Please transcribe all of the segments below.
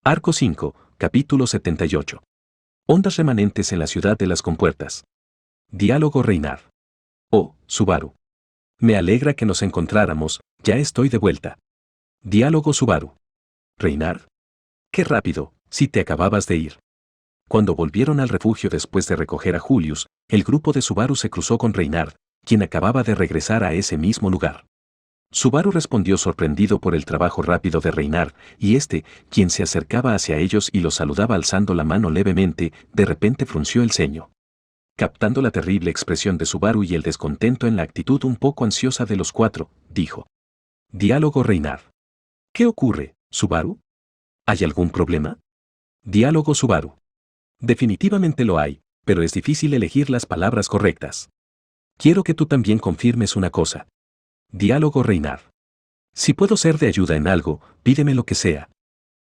Arco 5, capítulo 78. Ondas remanentes en la ciudad de las compuertas. Diálogo Reinar. Oh, Subaru. Me alegra que nos encontráramos, ya estoy de vuelta. Diálogo Subaru. Reinar. Qué rápido, si te acababas de ir. Cuando volvieron al refugio después de recoger a Julius, el grupo de Subaru se cruzó con Reinar, quien acababa de regresar a ese mismo lugar. Subaru respondió sorprendido por el trabajo rápido de Reinar, y quien se acercaba hacia ellos y los saludaba alzando la mano levemente, de repente frunció el ceño. Captando la terrible expresión de Subaru y el descontento en la actitud un poco ansiosa de los cuatro, dijo. Diálogo Reinar. ¿Qué ocurre, Subaru? ¿Hay algún problema? Diálogo Subaru. Definitivamente lo hay, pero es difícil elegir las palabras correctas. Quiero que tú también confirmes una cosa. Diálogo Reinar. Si puedo ser de ayuda en algo, pídeme lo que sea.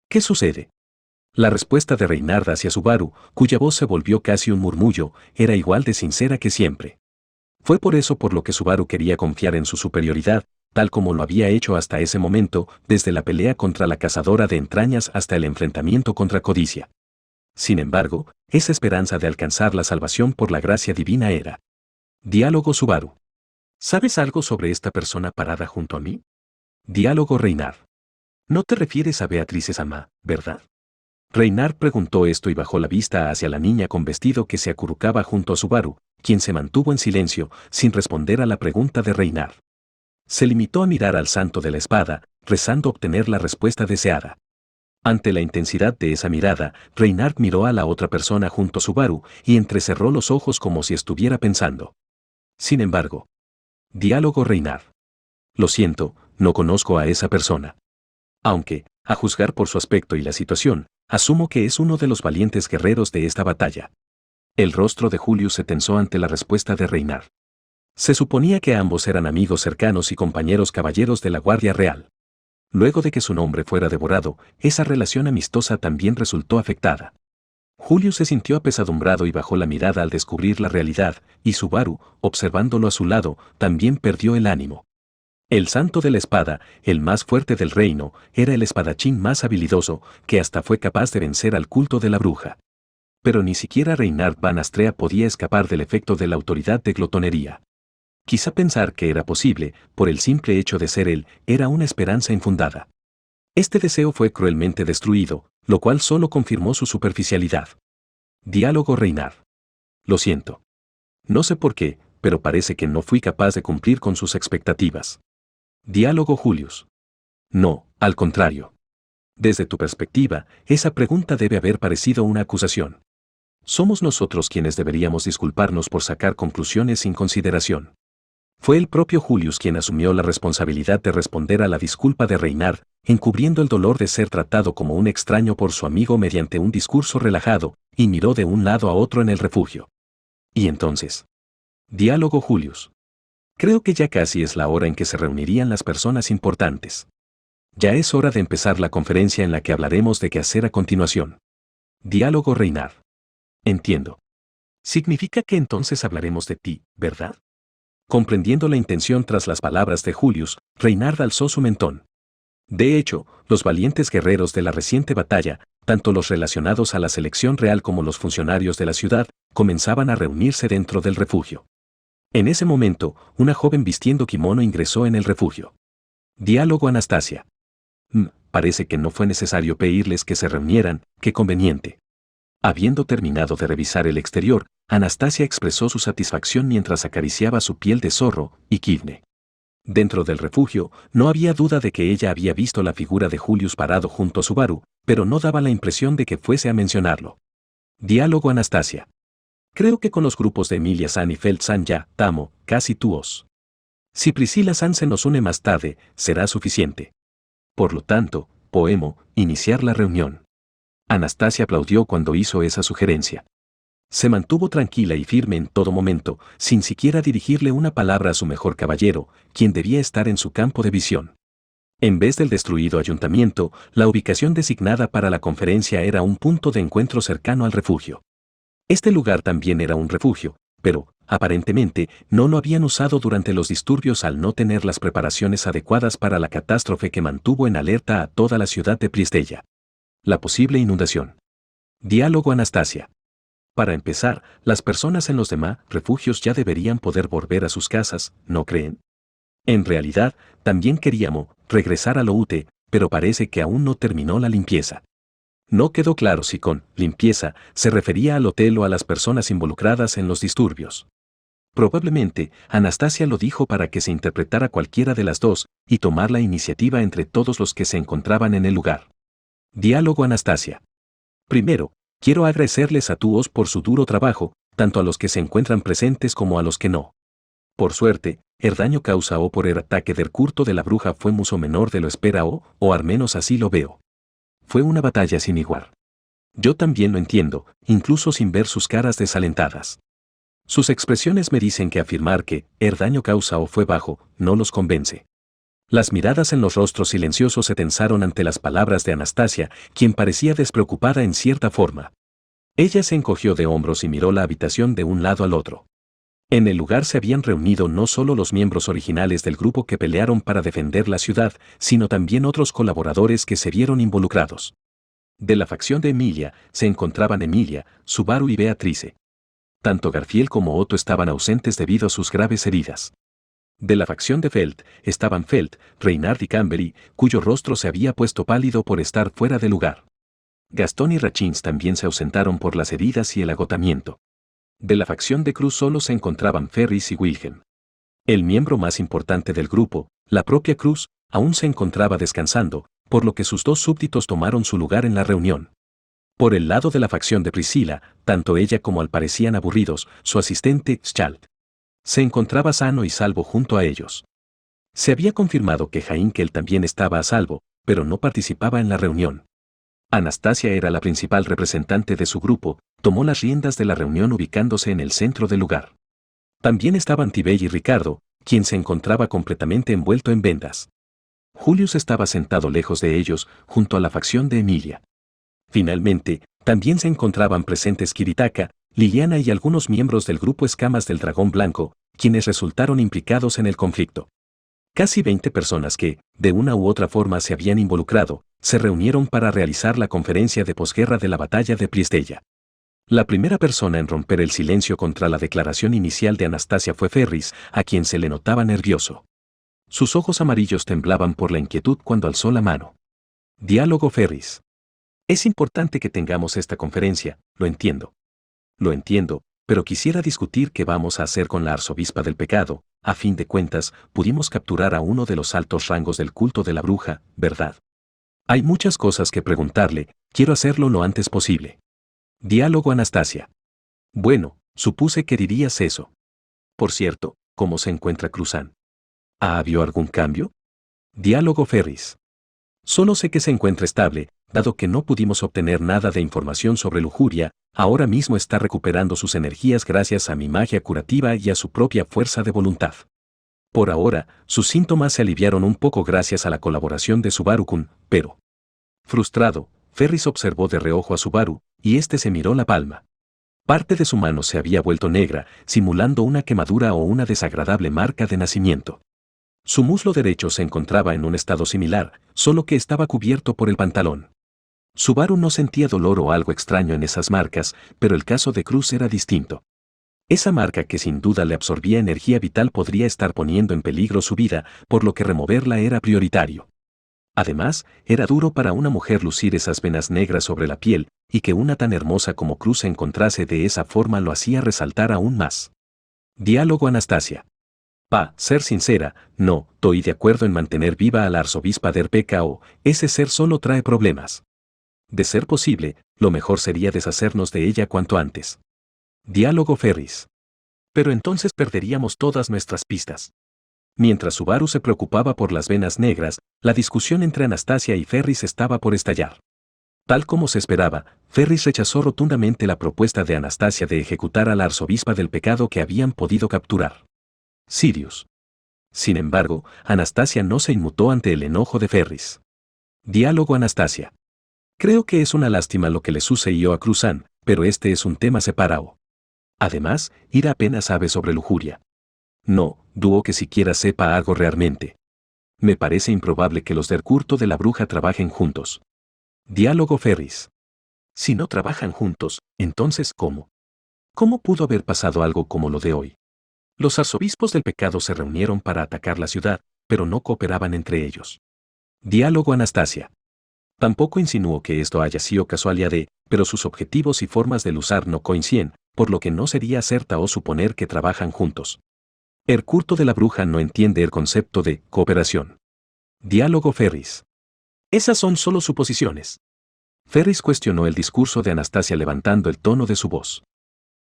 ¿Qué sucede? La respuesta de Reinar hacia Subaru, cuya voz se volvió casi un murmullo, era igual de sincera que siempre. Fue por eso por lo que Subaru quería confiar en su superioridad, tal como lo había hecho hasta ese momento, desde la pelea contra la cazadora de entrañas hasta el enfrentamiento contra Codicia. Sin embargo, esa esperanza de alcanzar la salvación por la gracia divina era. Diálogo Subaru. ¿Sabes algo sobre esta persona parada junto a mí? Diálogo Reinar. No te refieres a Beatriz Sama, ¿verdad? Reinar preguntó esto y bajó la vista hacia la niña con vestido que se acurrucaba junto a Subaru, quien se mantuvo en silencio, sin responder a la pregunta de Reinar. Se limitó a mirar al santo de la espada, rezando obtener la respuesta deseada. Ante la intensidad de esa mirada, Reinar miró a la otra persona junto a Subaru y entrecerró los ojos como si estuviera pensando. Sin embargo. Diálogo Reinar. Lo siento, no conozco a esa persona. Aunque, a juzgar por su aspecto y la situación, asumo que es uno de los valientes guerreros de esta batalla. El rostro de Julius se tensó ante la respuesta de Reinar. Se suponía que ambos eran amigos cercanos y compañeros caballeros de la Guardia Real. Luego de que su nombre fuera devorado, esa relación amistosa también resultó afectada. Julius se sintió apesadumbrado y bajó la mirada al descubrir la realidad, y Subaru, observándolo a su lado, también perdió el ánimo. El santo de la espada, el más fuerte del reino, era el espadachín más habilidoso, que hasta fue capaz de vencer al culto de la bruja. Pero ni siquiera Reinhard van Astrea podía escapar del efecto de la autoridad de glotonería. Quizá pensar que era posible, por el simple hecho de ser él, era una esperanza infundada. Este deseo fue cruelmente destruido, lo cual solo confirmó su superficialidad. Diálogo Reinar. Lo siento. No sé por qué, pero parece que no fui capaz de cumplir con sus expectativas. Diálogo Julius. No, al contrario. Desde tu perspectiva, esa pregunta debe haber parecido una acusación. Somos nosotros quienes deberíamos disculparnos por sacar conclusiones sin consideración. Fue el propio Julius quien asumió la responsabilidad de responder a la disculpa de Reinar, encubriendo el dolor de ser tratado como un extraño por su amigo mediante un discurso relajado, y miró de un lado a otro en el refugio. ¿Y entonces? Diálogo Julius. Creo que ya casi es la hora en que se reunirían las personas importantes. Ya es hora de empezar la conferencia en la que hablaremos de qué hacer a continuación. Diálogo Reinar. Entiendo. Significa que entonces hablaremos de ti, ¿verdad? Comprendiendo la intención tras las palabras de Julius, Reinar alzó su mentón. De hecho, los valientes guerreros de la reciente batalla, tanto los relacionados a la selección real como los funcionarios de la ciudad, comenzaban a reunirse dentro del refugio. En ese momento, una joven vistiendo kimono ingresó en el refugio. Diálogo Anastasia. Parece que no fue necesario pedirles que se reunieran, qué conveniente. Habiendo terminado de revisar el exterior, Anastasia expresó su satisfacción mientras acariciaba su piel de zorro y kivne. Dentro del refugio, no había duda de que ella había visto la figura de Julius parado junto a Subaru, pero no daba la impresión de que fuese a mencionarlo. Diálogo Anastasia. Creo que con los grupos de Emilia San y Feld San ya, Tamo, casi tuos. Si Priscila San se nos une más tarde, será suficiente. Por lo tanto, podemos iniciar la reunión. Anastasia aplaudió cuando hizo esa sugerencia. Se mantuvo tranquila y firme en todo momento, sin siquiera dirigirle una palabra a su mejor caballero, quien debía estar en su campo de visión. En vez del destruido ayuntamiento, la ubicación designada para la conferencia era un punto de encuentro cercano al refugio. Este lugar también era un refugio, pero, aparentemente, no lo habían usado durante los disturbios al no tener las preparaciones adecuadas para la catástrofe que mantuvo en alerta a toda la ciudad de Priestella. La posible inundación. Diálogo Anastasia. Para empezar, las personas en los demás refugios ya deberían poder volver a sus casas, ¿no creen? En realidad, también queríamos regresar a Loote, pero parece que aún no terminó la limpieza. No quedó claro si con limpieza se refería al hotel o a las personas involucradas en los disturbios. Probablemente, Anastasia lo dijo para que se interpretara cualquiera de las dos y tomar la iniciativa entre todos los que se encontraban en el lugar. Diálogo Anastasia. Primero, quiero agradecerles a todos por su duro trabajo, tanto a los que se encuentran presentes como a los que no. Por suerte, el daño causado por el ataque del culto de la bruja fue mucho menor de lo esperado, o al menos así lo veo. Fue una batalla sin igual. Yo también lo entiendo, incluso sin ver sus caras desalentadas. Sus expresiones me dicen que afirmar que el daño causado fue bajo no los convence. Las miradas en los rostros silenciosos se tensaron ante las palabras de Anastasia, quien parecía despreocupada en cierta forma. Ella se encogió de hombros y miró la habitación de un lado al otro. En el lugar se habían reunido no solo los miembros originales del grupo que pelearon para defender la ciudad, sino también otros colaboradores que se vieron involucrados. De la facción de Emilia se encontraban Emilia, Subaru y Beatrice. Tanto Garfield como Otto estaban ausentes debido a sus graves heridas. De la facción de Felt estaban Felt, Reynard y Cambery, cuyo rostro se había puesto pálido por estar fuera de lugar. Gastón y Rachins también se ausentaron por las heridas y el agotamiento. De la facción de Cruz solo se encontraban Ferris y Wilhelm. El miembro más importante del grupo, la propia Cruz, aún se encontraba descansando, por lo que sus dos súbditos tomaron su lugar en la reunión. Por el lado de la facción de Priscila, tanto ella como Al parecían aburridos, su asistente, Schalt, se encontraba sano y salvo junto a ellos. Se había confirmado que Heinkel también estaba a salvo, pero no participaba en la reunión. Anastasia era la principal representante de su grupo, tomó las riendas de la reunión ubicándose en el centro del lugar. También estaban Tibey y Ricardo, quien se encontraba completamente envuelto en vendas. Julius estaba sentado lejos de ellos, junto a la facción de Emilia. Finalmente, también se encontraban presentes Kiritaka, Liliana y algunos miembros del grupo Escamas del Dragón Blanco, quienes resultaron implicados en el conflicto. Casi 20 personas que, de una u otra forma se habían involucrado, se reunieron para realizar la conferencia de posguerra de la batalla de Priestella. La primera persona en romper el silencio contra la declaración inicial de Anastasia fue Ferris, a quien se le notaba nervioso. Sus ojos amarillos temblaban por la inquietud cuando alzó la mano. Diálogo Ferris. Es importante que tengamos esta conferencia, lo entiendo. Lo entiendo, pero quisiera discutir qué vamos a hacer con la arzobispa del pecado. A fin de cuentas, pudimos capturar a uno de los altos rangos del culto de la bruja, ¿verdad? Hay muchas cosas que preguntarle, quiero hacerlo lo antes posible. Diálogo Anastasia. Bueno, supuse que dirías eso. Por cierto, ¿cómo se encuentra Cruzán? ¿Ha habido algún cambio? Diálogo Ferris. Solo sé que se encuentra estable, dado que no pudimos obtener nada de información sobre lujuria, ahora mismo está recuperando sus energías gracias a mi magia curativa y a su propia fuerza de voluntad. Por ahora, sus síntomas se aliviaron un poco gracias a la colaboración de Subaru-kun, pero... Frustrado, Ferris observó de reojo a Subaru, y este se miró la palma. Parte de su mano se había vuelto negra, simulando una quemadura o una desagradable marca de nacimiento. Su muslo derecho se encontraba en un estado similar, solo que estaba cubierto por el pantalón. Subaru no sentía dolor o algo extraño en esas marcas, pero el caso de Cruz era distinto. Esa marca que sin duda le absorbía energía vital podría estar poniendo en peligro su vida, por lo que removerla era prioritario. Además, era duro para una mujer lucir esas venas negras sobre la piel, y que una tan hermosa como Cruz se encontrase de esa forma lo hacía resaltar aún más. Diálogo Anastasia. Pa, ser sincera, no, estoy de acuerdo en mantener viva a la arzobispa del pecado, ese ser solo trae problemas. De ser posible, lo mejor sería deshacernos de ella cuanto antes. Diálogo Ferris. Pero entonces perderíamos todas nuestras pistas. Mientras Subaru se preocupaba por las venas negras, la discusión entre Anastasia y Ferris estaba por estallar. Tal como se esperaba, Ferris rechazó rotundamente la propuesta de Anastasia de ejecutar a la arzobispa del pecado que habían podido capturar. Sirius. Sin embargo, Anastasia no se inmutó ante el enojo de Ferris. Diálogo Anastasia. Creo que es una lástima lo que le sucedió a Cruzán, pero este es un tema separado. Además, Ira apenas sabe sobre lujuria. No, dudo que siquiera sepa algo realmente. Me parece improbable que los del culto de la bruja trabajen juntos. Diálogo Ferris. Si no trabajan juntos, entonces ¿cómo? ¿Cómo pudo haber pasado algo como lo de hoy? Los arzobispos del pecado se reunieron para atacar la ciudad, pero no cooperaban entre ellos. Diálogo Anastasia. Tampoco insinuó que esto haya sido casualidad pero sus objetivos y formas de luchar no coinciden, por lo que no sería acertado suponer que trabajan juntos. El culto de la bruja no entiende el concepto de cooperación. Diálogo Ferris. Esas son solo suposiciones. Ferris cuestionó el discurso de Anastasia levantando el tono de su voz.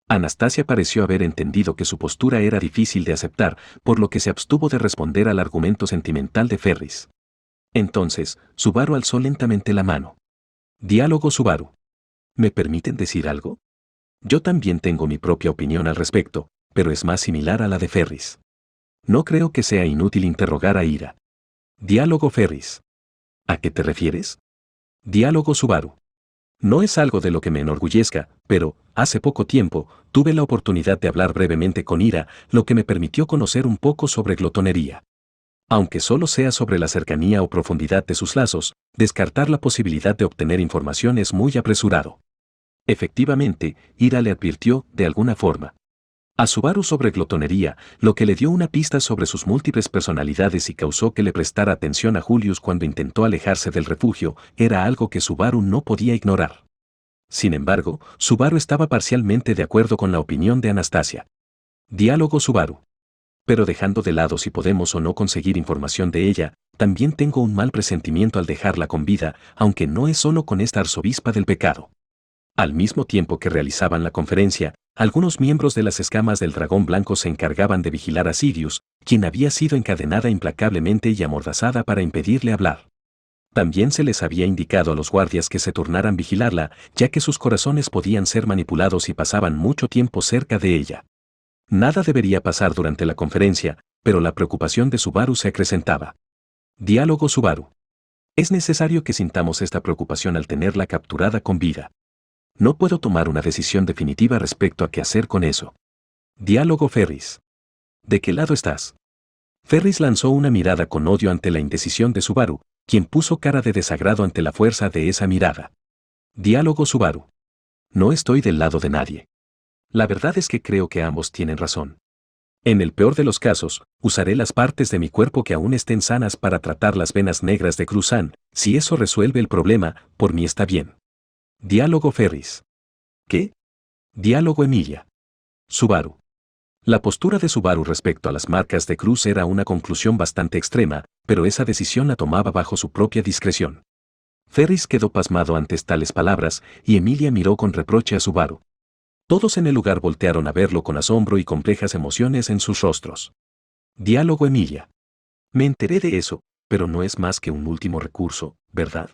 Anastasia pareció haber entendido que su postura era difícil de aceptar, por lo que se abstuvo de responder al argumento sentimental de Ferris. Entonces, Subaru alzó lentamente la mano. Diálogo Subaru. ¿Me permiten decir algo? Yo también tengo mi propia opinión al respecto, pero es más similar a la de Ferris. No creo que sea inútil interrogar a Ira. Diálogo Ferris. ¿A qué te refieres? Diálogo Subaru. No es algo de lo que me enorgullezca, pero, hace poco tiempo, tuve la oportunidad de hablar brevemente con Ira, lo que me permitió conocer un poco sobre glotonería. Aunque solo sea sobre la cercanía o profundidad de sus lazos, descartar la posibilidad de obtener información es muy apresurado. Efectivamente, Ira le advirtió, de alguna forma, a Subaru sobre glotonería, lo que le dio una pista sobre sus múltiples personalidades y causó que le prestara atención a Julius cuando intentó alejarse del refugio, era algo que Subaru no podía ignorar. Sin embargo, Subaru estaba parcialmente de acuerdo con la opinión de Anastasia. Diálogo Subaru. Pero dejando de lado si podemos o no conseguir información de ella, también tengo un mal presentimiento al dejarla con vida, aunque no es solo con esta arzobispa del pecado. Al mismo tiempo que realizaban la conferencia, algunos miembros de las escamas del dragón blanco se encargaban de vigilar a Sirius, quien había sido encadenada implacablemente y amordazada para impedirle hablar. También se les había indicado a los guardias que se turnaran vigilarla, ya que sus corazones podían ser manipulados y pasaban mucho tiempo cerca de ella. Nada debería pasar durante la conferencia, pero la preocupación de Subaru se acrecentaba. Diálogo Subaru. Es necesario que sintamos esta preocupación al tenerla capturada con vida. No puedo tomar una decisión definitiva respecto a qué hacer con eso. Diálogo Ferris. ¿De qué lado estás? Ferris lanzó una mirada con odio ante la indecisión de Subaru, quien puso cara de desagrado ante la fuerza de esa mirada. Diálogo Subaru. No estoy del lado de nadie. La verdad es que creo que ambos tienen razón. En el peor de los casos, usaré las partes de mi cuerpo que aún estén sanas para tratar las venas negras de Cruzan. Si eso resuelve el problema, por mí está bien. Diálogo Ferris. ¿Qué? Diálogo Emilia. Subaru. La postura de Subaru respecto a las marcas de cruz era una conclusión bastante extrema, pero esa decisión la tomaba bajo su propia discreción. Ferris quedó pasmado ante tales palabras, y Emilia miró con reproche a Subaru. Todos en el lugar voltearon a verlo con asombro y complejas emociones en sus rostros. Diálogo Emilia. Me enteré de eso, pero no es más que un último recurso, ¿verdad?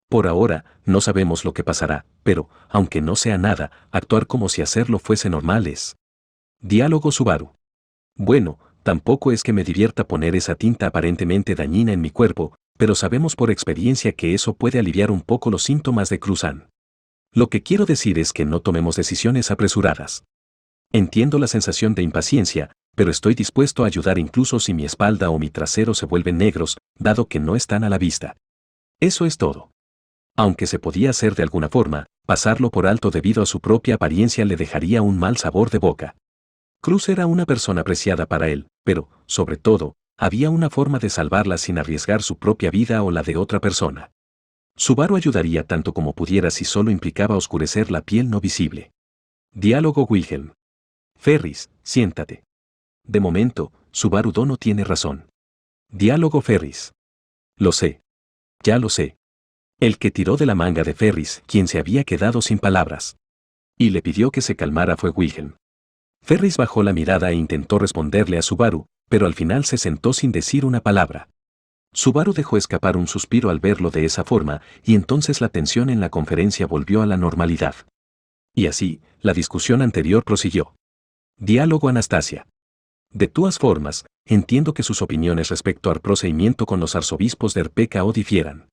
Por ahora, no sabemos lo que pasará, pero, aunque no sea nada, actuar como si hacerlo fuese normal es. Diálogo Subaru. Bueno, tampoco es que me divierta poner esa tinta aparentemente dañina en mi cuerpo, pero sabemos por experiencia que eso puede aliviar un poco los síntomas de Cruzan. Lo que quiero decir es que no tomemos decisiones apresuradas. Entiendo la sensación de impaciencia, pero estoy dispuesto a ayudar incluso si mi espalda o mi trasero se vuelven negros, dado que no están a la vista. Eso es todo. Aunque se podía hacer de alguna forma, pasarlo por alto debido a su propia apariencia le dejaría un mal sabor de boca. Cruz era una persona apreciada para él, pero, sobre todo, había una forma de salvarla sin arriesgar su propia vida o la de otra persona. Subaru ayudaría tanto como pudiera si solo implicaba oscurecer la piel no visible. Diálogo Wilhelm. Ferris, siéntate. De momento, Subaru Dono tiene razón. Diálogo Ferris. Lo sé. Ya lo sé. El que tiró de la manga de Ferris, quien se había quedado sin palabras. Y le pidió que se calmara fue Wilhelm. Ferris bajó la mirada e intentó responderle a Subaru, pero al final se sentó sin decir una palabra. Subaru dejó escapar un suspiro al verlo de esa forma, y entonces la tensión en la conferencia volvió a la normalidad. Y así, la discusión anterior prosiguió. Diálogo Anastasia. De todas formas, entiendo que sus opiniones respecto al procedimiento con los arzobispos de RPKO difieran.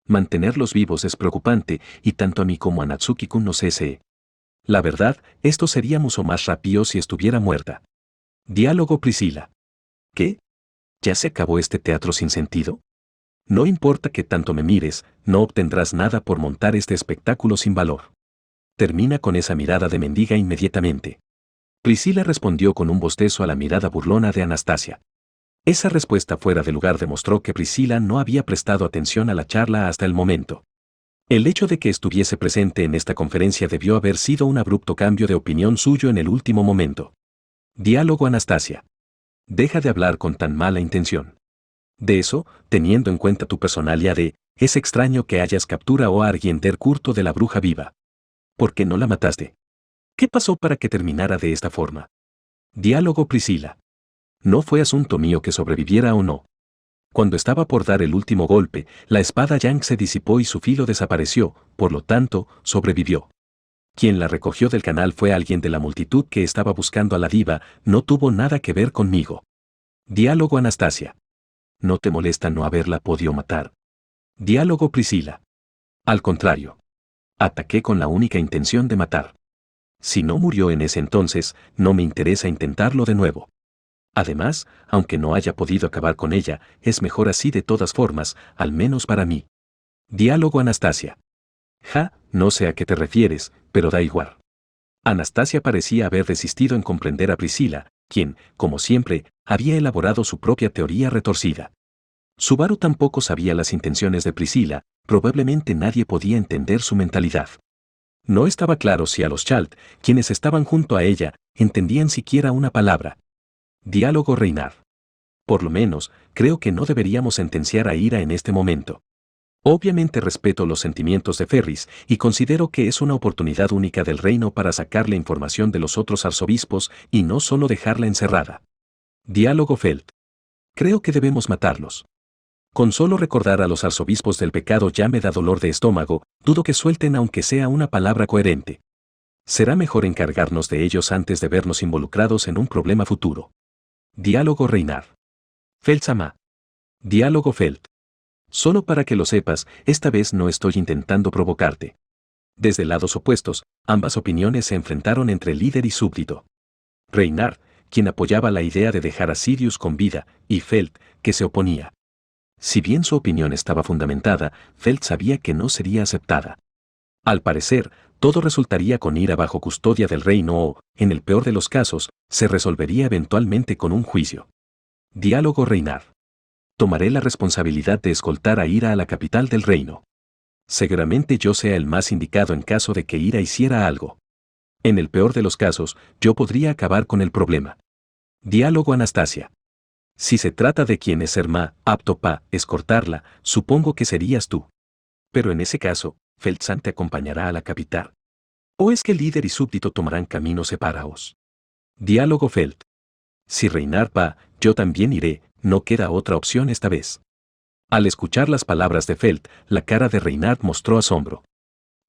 Mantenerlos vivos es preocupante, y tanto a mí como a Natsuki-kun nos desee. La verdad, esto sería mucho más rápido si estuviera muerta. Diálogo Priscila. ¿Qué? ¿Ya se acabó este teatro sin sentido? No importa que tanto me mires, no obtendrás nada por montar este espectáculo sin valor. Termina con esa mirada de mendiga inmediatamente. Priscila respondió con un bostezo a la mirada burlona de Anastasia. Esa respuesta fuera de lugar demostró que Priscila no había prestado atención a la charla hasta el momento. El hecho de que estuviese presente en esta conferencia debió haber sido un abrupto cambio de opinión suyo en el último momento. Diálogo. Anastasia. Deja de hablar con tan mala intención. De eso, teniendo en cuenta tu personalidad es extraño que hayas capturado a Argenter Curto de la bruja viva. ¿Por qué no la mataste? ¿Qué pasó para que terminara de esta forma? Diálogo. Priscila. No fue asunto mío que sobreviviera o no. Cuando estaba por dar el último golpe, la espada Yang se disipó y su filo desapareció, por lo tanto, sobrevivió. Quien la recogió del canal fue alguien de la multitud que estaba buscando a la diva, no tuvo nada que ver conmigo. Diálogo. Anastasia. ¿No te molesta no haberla podido matar? Diálogo. Priscila. Al contrario. Ataqué con la única intención de matar. Si no murió en ese entonces, no me interesa intentarlo de nuevo. Además, aunque no haya podido acabar con ella, es mejor así de todas formas, al menos para mí. Diálogo. Anastasia. No sé a qué te refieres, pero da igual. Anastasia parecía haber resistido en comprender a Priscila, quien, como siempre, había elaborado su propia teoría retorcida. Subaru tampoco sabía las intenciones de Priscila, probablemente nadie podía entender su mentalidad. No estaba claro si a los Chalt, quienes estaban junto a ella, entendían siquiera una palabra. Diálogo. Reinar. Por lo menos, creo que no deberíamos sentenciar a Ira en este momento. Obviamente respeto los sentimientos de Ferris y considero que es una oportunidad única del reino para sacarle información de los otros arzobispos y no solo dejarla encerrada. Diálogo. Felt. Creo que debemos matarlos. Con solo recordar a los arzobispos del pecado ya me da dolor de estómago, dudo que suelten aunque sea una palabra coherente. Será mejor encargarnos de ellos antes de vernos involucrados en un problema futuro. Diálogo. Reinar. Felt-sama. Diálogo. Felt. Solo para que lo sepas, esta vez no estoy intentando provocarte. Desde lados opuestos, ambas opiniones se enfrentaron entre líder y súbdito. Reinar, quien apoyaba la idea de dejar a Sirius con vida, y Felt, que se oponía. Si bien su opinión estaba fundamentada, Felt sabía que no sería aceptada. Al parecer, todo resultaría con Ira bajo custodia del reino o, en el peor de los casos, se resolvería eventualmente con un juicio. Diálogo. Reinar. Tomaré la responsabilidad de escoltar a Ira a la capital del reino. Seguramente yo sea el más indicado en caso de que Ira hiciera algo. En el peor de los casos, yo podría acabar con el problema. Diálogo. Anastasia. Si se trata de quien es ser más apto para escoltarla, supongo que serías tú. Pero en ese caso, Felt-san te acompañará a la capital. ¿O es que el líder y súbdito tomarán caminos separados? Diálogo. Felt. Si Reinar va, yo también iré, no queda otra opción esta vez. Al escuchar las palabras de Felt, la cara de Reinar mostró asombro.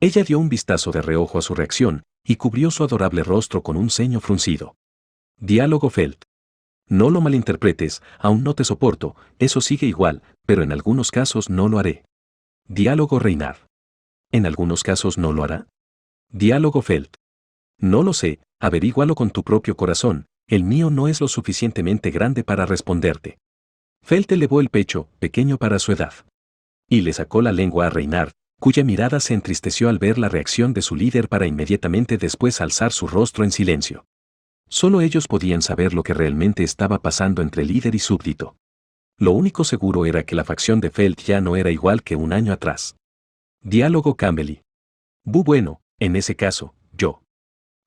Ella dio un vistazo de reojo a su reacción, y cubrió su adorable rostro con un ceño fruncido. Diálogo. Felt. No lo malinterpretes, aún no te soporto, eso sigue igual, pero en algunos casos no lo haré. Diálogo. Reinar. ¿En algunos casos no lo hará? Diálogo. Felt. No lo sé, averígualo con tu propio corazón, el mío no es lo suficientemente grande para responderte. Felt elevó el pecho, pequeño para su edad. Y le sacó la lengua a Reinar, cuya mirada se entristeció al ver la reacción de su líder para inmediatamente después alzar su rostro en silencio. Solo ellos podían saber lo que realmente estaba pasando entre líder y súbdito. Lo único seguro era que la facción de Felt ya no era igual que un año atrás. Diálogo. Campbell. Bueno, en ese caso, yo.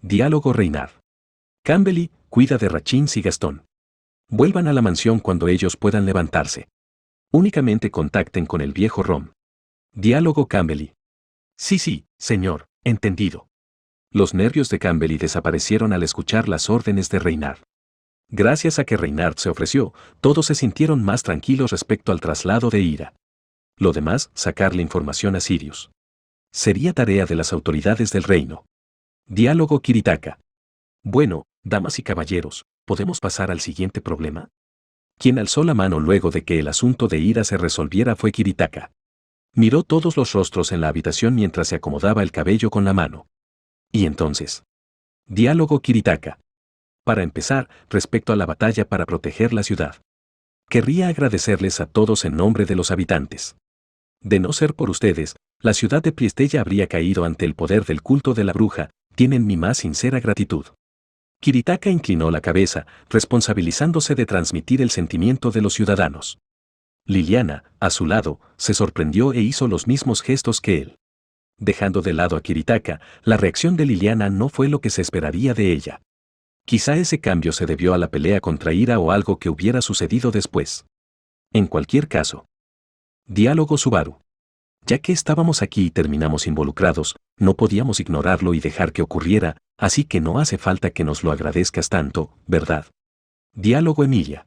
Diálogo. Reinar. Campbell, cuida de Rachins y Gastón. Vuelvan a la mansión cuando ellos puedan levantarse. Únicamente contacten con el viejo Rom. Diálogo. Campbell. Sí, señor, entendido. Los nervios de Campbell desaparecieron al escuchar las órdenes de Reinar. Gracias a que Reinar se ofreció, todos se sintieron más tranquilos respecto al traslado de Ira. Lo demás, sacarle información a Sirius. Sería tarea de las autoridades del reino. Diálogo. Kiritaka. Bueno, damas y caballeros, ¿podemos pasar al siguiente problema? Quien alzó la mano luego de que el asunto de Ira se resolviera fue Kiritaka. Miró todos los rostros en la habitación mientras se acomodaba el cabello con la mano. ¿Y entonces? Diálogo. Kiritaka. Para empezar, respecto a la batalla para proteger la ciudad. Querría agradecerles a todos en nombre de los habitantes. De no ser por ustedes, la ciudad de Priestella habría caído ante el poder del culto de la bruja. Tienen mi más sincera gratitud. Kiritaka inclinó la cabeza, responsabilizándose de transmitir el sentimiento de los ciudadanos. Liliana, a su lado, se sorprendió e hizo los mismos gestos que él. Dejando de lado a Kiritaka, la reacción de Liliana no fue lo que se esperaría de ella. Quizá ese cambio se debió a la pelea contra Ira o algo que hubiera sucedido después. En cualquier caso. Diálogo Subaru. Ya que estábamos aquí y terminamos involucrados, no podíamos ignorarlo y dejar que ocurriera, así que no hace falta que nos lo agradezcas tanto, ¿verdad? Diálogo Emilia.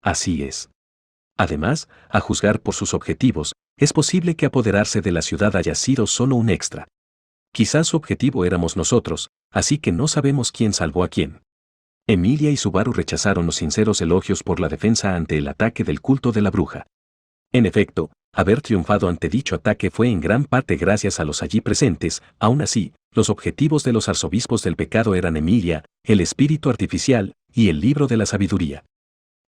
Así es. Además, a juzgar por sus objetivos, es posible que apoderarse de la ciudad haya sido solo un extra. Quizás su objetivo éramos nosotros, así que no sabemos quién salvó a quién. Emilia y Subaru rechazaron los sinceros elogios por la defensa ante el ataque del culto de la bruja. En efecto, haber triunfado ante dicho ataque fue en gran parte gracias a los allí presentes. Aún así, los objetivos de los arzobispos del pecado eran Emilia, el espíritu artificial, y el libro de la sabiduría.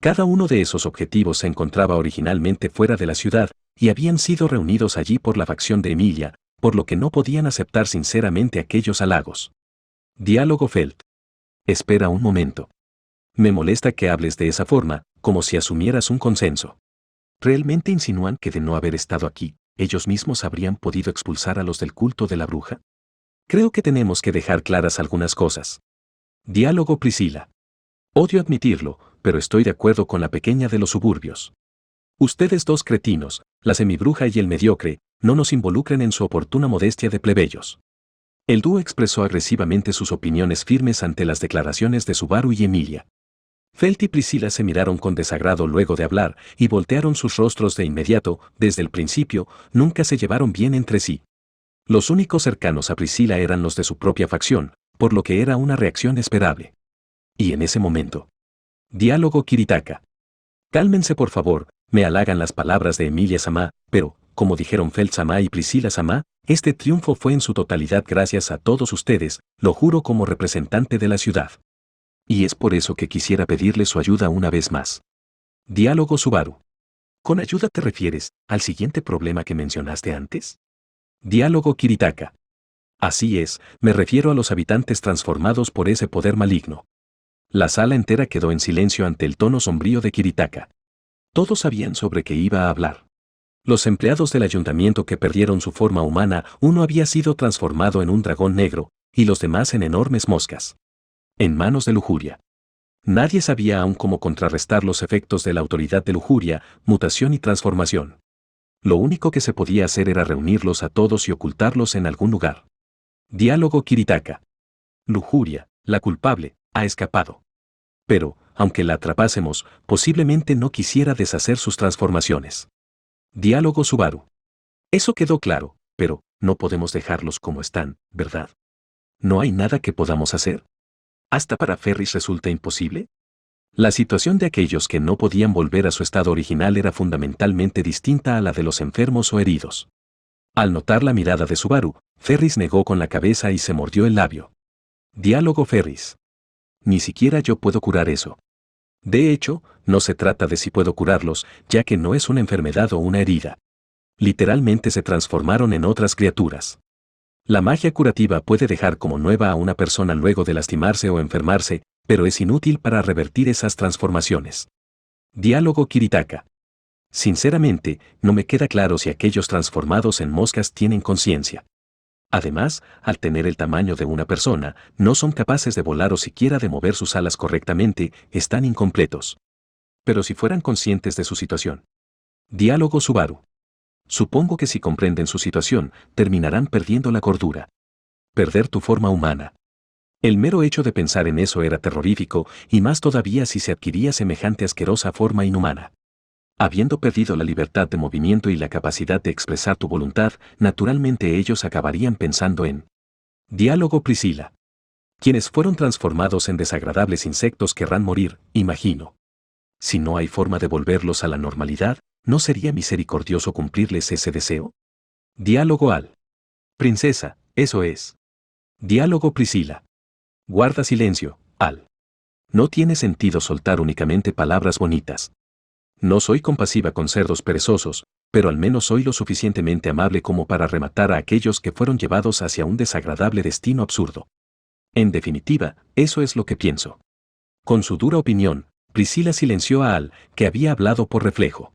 Cada uno de esos objetivos se encontraba originalmente fuera de la ciudad, y habían sido reunidos allí por la facción de Emilia, por lo que no podían aceptar sinceramente aquellos halagos. Diálogo Felt. Espera un momento. Me molesta que hables de esa forma, como si asumieras un consenso. ¿Realmente insinúan que de no haber estado aquí, ellos mismos habrían podido expulsar a los del culto de la bruja? Creo que tenemos que dejar claras algunas cosas. Diálogo Priscila. Odio admitirlo, pero estoy de acuerdo con la pequeña de los suburbios. Ustedes dos cretinos, la semibruja y el mediocre, no nos involucren en su oportuna modestia de plebeyos. El dúo expresó agresivamente sus opiniones firmes ante las declaraciones de Subaru y Emilia. Felt y Priscila se miraron con desagrado luego de hablar y voltearon sus rostros de inmediato. Desde el principio, nunca se llevaron bien entre sí. Los únicos cercanos a Priscila eran los de su propia facción, por lo que era una reacción esperable. Y en ese momento. Diálogo Kiritaka. Cálmense por favor, me halagan las palabras de Emilia-sama, pero, como dijeron Felt-sama y Priscila-sama, este triunfo fue en su totalidad gracias a todos ustedes, lo juro como representante de la ciudad. Y es por eso que quisiera pedirle su ayuda una vez más. Diálogo Subaru. ¿Con ayuda te refieres al siguiente problema que mencionaste antes? Diálogo Kiritaka. Así es, me refiero a los habitantes transformados por ese poder maligno. La sala entera quedó en silencio ante el tono sombrío de Kiritaka. Todos sabían sobre qué iba a hablar. Los empleados del ayuntamiento que perdieron su forma humana, uno había sido transformado en un dragón negro, y los demás en enormes moscas. En manos de lujuria. Nadie sabía aún cómo contrarrestar los efectos de la autoridad de lujuria, mutación y transformación. Lo único que se podía hacer era reunirlos a todos y ocultarlos en algún lugar. Diálogo Kiritaka. Lujuria, la culpable, ha escapado. Pero, aunque la atrapásemos, posiblemente no quisiera deshacer sus transformaciones. Diálogo Subaru. Eso quedó claro, pero no podemos dejarlos como están, ¿verdad? ¿No hay nada que podamos hacer? ¿Hasta para Ferris resulta imposible? La situación de aquellos que no podían volver a su estado original era fundamentalmente distinta a la de los enfermos o heridos. Al notar la mirada de Subaru, Ferris negó con la cabeza y se mordió el labio. Diálogo Ferris. Ni siquiera yo puedo curar eso. De hecho, no se trata de si puedo curarlos, ya que no es una enfermedad o una herida. Literalmente se transformaron en otras criaturas. La magia curativa puede dejar como nueva a una persona luego de lastimarse o enfermarse, pero es inútil para revertir esas transformaciones. Diálogo Kiritaka. Sinceramente, no me queda claro si aquellos transformados en moscas tienen conciencia. Además, al tener el tamaño de una persona, no son capaces de volar o siquiera de mover sus alas correctamente, están incompletos. Pero si fueran conscientes de su situación. Diálogo Subaru. Supongo que si comprenden su situación, terminarán perdiendo la cordura. Perder tu forma humana. El mero hecho de pensar en eso era terrorífico, y más todavía si se adquiría semejante asquerosa forma inhumana. Habiendo perdido la libertad de movimiento y la capacidad de expresar tu voluntad, naturalmente ellos acabarían pensando en. Diálogo Priscila. Quienes fueron transformados en desagradables insectos querrán morir, imagino. Si no hay forma de volverlos a la normalidad, ¿no sería misericordioso cumplirles ese deseo? Diálogo Al. Princesa, eso es. Diálogo Priscila. Guarda silencio, Al. No tiene sentido soltar únicamente palabras bonitas. No soy compasiva con cerdos perezosos, pero al menos soy lo suficientemente amable como para rematar a aquellos que fueron llevados hacia un desagradable destino absurdo. En definitiva, eso es lo que pienso. Con su dura opinión, Priscila silenció a Al, que había hablado por reflejo.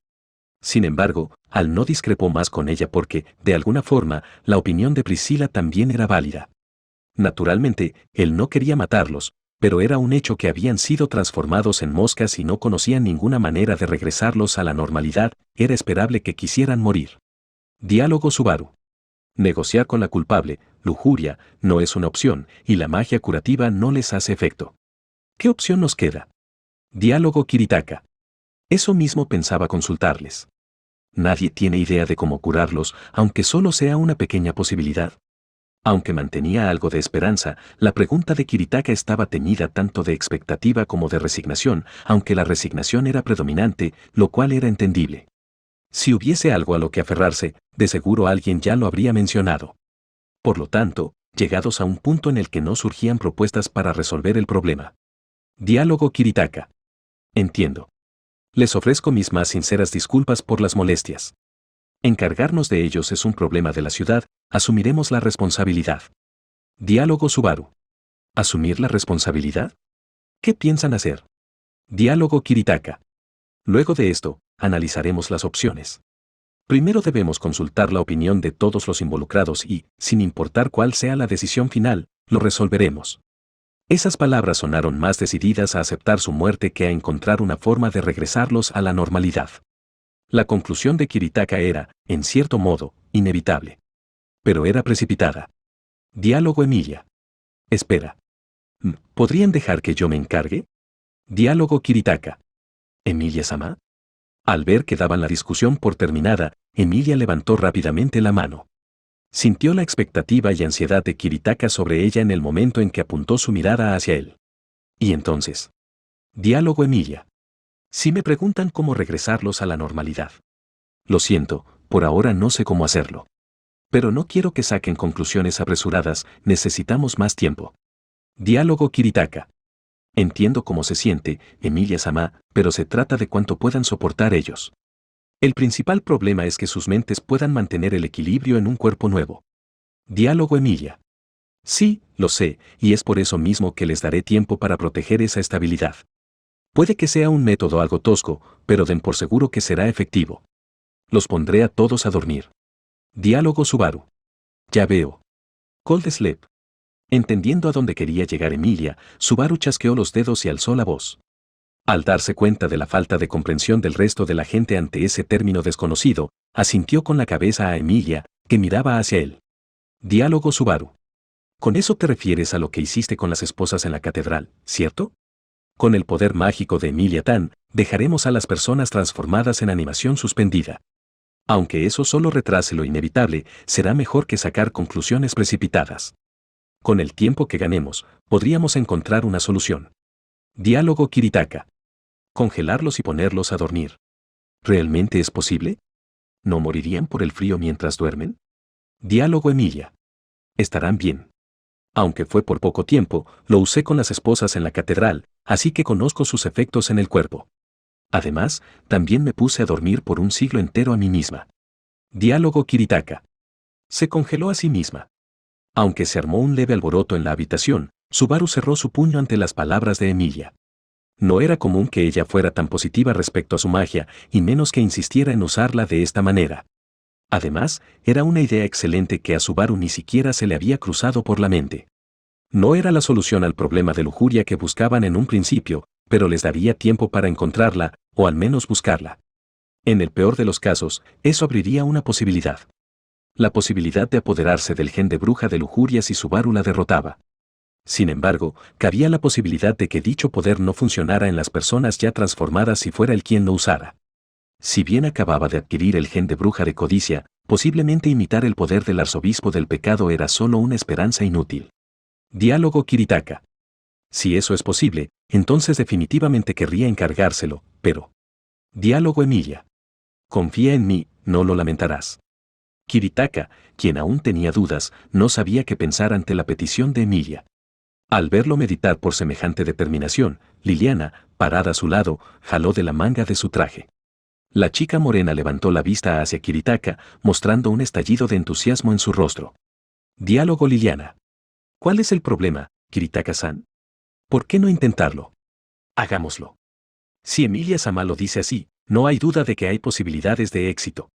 Sin embargo, Al no discrepó más con ella porque, de alguna forma, la opinión de Priscila también era válida. Naturalmente, él no quería matarlos, pero era un hecho que habían sido transformados en moscas y no conocían ninguna manera de regresarlos a la normalidad, era esperable que quisieran morir. Diálogo Subaru. Negociar con la culpable, lujuria, no es una opción, y la magia curativa no les hace efecto. ¿Qué opción nos queda? Diálogo Kiritaka. Eso mismo pensaba consultarles. Nadie tiene idea de cómo curarlos, aunque solo sea una pequeña posibilidad. Aunque mantenía algo de esperanza, la pregunta de Kiritaka estaba teñida tanto de expectativa como de resignación, aunque la resignación era predominante, lo cual era entendible. Si hubiese algo a lo que aferrarse, de seguro alguien ya lo habría mencionado. Por lo tanto, llegados a un punto en el que no surgían propuestas para resolver el problema. Diálogo Kiritaka. Entiendo. Les ofrezco mis más sinceras disculpas por las molestias. Encargarnos de ellos es un problema de la ciudad, asumiremos la responsabilidad. Diálogo Subaru. ¿Asumir la responsabilidad? ¿Qué piensan hacer? Diálogo Kiritaka. Luego de esto, analizaremos las opciones. Primero debemos consultar la opinión de todos los involucrados y, sin importar cuál sea la decisión final, lo resolveremos. Esas palabras sonaron más decididas a aceptar su muerte que a encontrar una forma de regresarlos a la normalidad. La conclusión de Kiritaka era, en cierto modo, inevitable. Pero era precipitada. Diálogo Emilia. Espera. ¿Podrían dejar que yo me encargue? Diálogo Kiritaka. ¿Emilia-sama? Al ver que daban la discusión por terminada, Emilia levantó rápidamente la mano. Sintió la expectativa y ansiedad de Kiritaka sobre ella en el momento en que apuntó su mirada hacia él. ¿Y entonces? Diálogo Emilia. Si me preguntan cómo regresarlos a la normalidad. Lo siento, por ahora no sé cómo hacerlo. Pero no quiero que saquen conclusiones apresuradas, necesitamos más tiempo. Diálogo Kiritaka. Entiendo cómo se siente, Emilia-sama, pero se trata de cuánto puedan soportar ellos. El principal problema es que sus mentes puedan mantener el equilibrio en un cuerpo nuevo. Diálogo Emilia. Sí, lo sé, y es por eso mismo que les daré tiempo para proteger esa estabilidad. Puede que sea un método algo tosco, pero den por seguro que será efectivo. Los pondré a todos a dormir. Diálogo Subaru. Ya veo. Cold Sleep. Entendiendo a dónde quería llegar Emilia, Subaru chasqueó los dedos y alzó la voz. Al darse cuenta de la falta de comprensión del resto de la gente ante ese término desconocido, asintió con la cabeza a Emilia, que miraba hacia él. Diálogo Subaru. Con eso te refieres a lo que hiciste con las esposas en la catedral, ¿cierto? Con el poder mágico de Emilia Tan, dejaremos a las personas transformadas en animación suspendida. Aunque eso solo retrase lo inevitable, será mejor que sacar conclusiones precipitadas. Con el tiempo que ganemos, podríamos encontrar una solución. Diálogo Kiritaka. Congelarlos y ponerlos a dormir. ¿Realmente es posible? ¿No morirían por el frío mientras duermen? Diálogo Emilia. Estarán bien. Aunque fue por poco tiempo, lo usé con las esposas en la catedral, así que conozco sus efectos en el cuerpo. Además, también me puse a dormir por un siglo entero a mí misma. Diálogo Kiritaka. Se congeló a sí misma. Aunque se armó un leve alboroto en la habitación, Subaru cerró su puño ante las palabras de Emilia. No era común que ella fuera tan positiva respecto a su magia, y menos que insistiera en usarla de esta manera. Además, era una idea excelente que a Subaru ni siquiera se le había cruzado por la mente. No era la solución al problema de lujuria que buscaban en un principio, pero les daría tiempo para encontrarla, o al menos buscarla. En el peor de los casos, eso abriría una posibilidad. La posibilidad de apoderarse del gen de bruja de lujuria si Subaru la derrotaba. Sin embargo, cabía la posibilidad de que dicho poder no funcionara en las personas ya transformadas si fuera él quien lo usara. Si bien acababa de adquirir el gen de bruja de codicia, posiblemente imitar el poder del arzobispo del pecado era solo una esperanza inútil. Diálogo Kiritaka. Si eso es posible, entonces definitivamente querría encargárselo, pero... Diálogo Emilia. Confía en mí, no lo lamentarás. Kiritaka, quien aún tenía dudas, no sabía qué pensar ante la petición de Emilia. Al verlo meditar por semejante determinación, Liliana, parada a su lado, jaló de la manga de su traje. La chica morena levantó la vista hacia Kiritaka, mostrando un estallido de entusiasmo en su rostro. Diálogo Liliana. ¿Cuál es el problema, Kiritaka-san? ¿Por qué no intentarlo? Hagámoslo. Si Emilia-sama lo dice así, no hay duda de que hay posibilidades de éxito.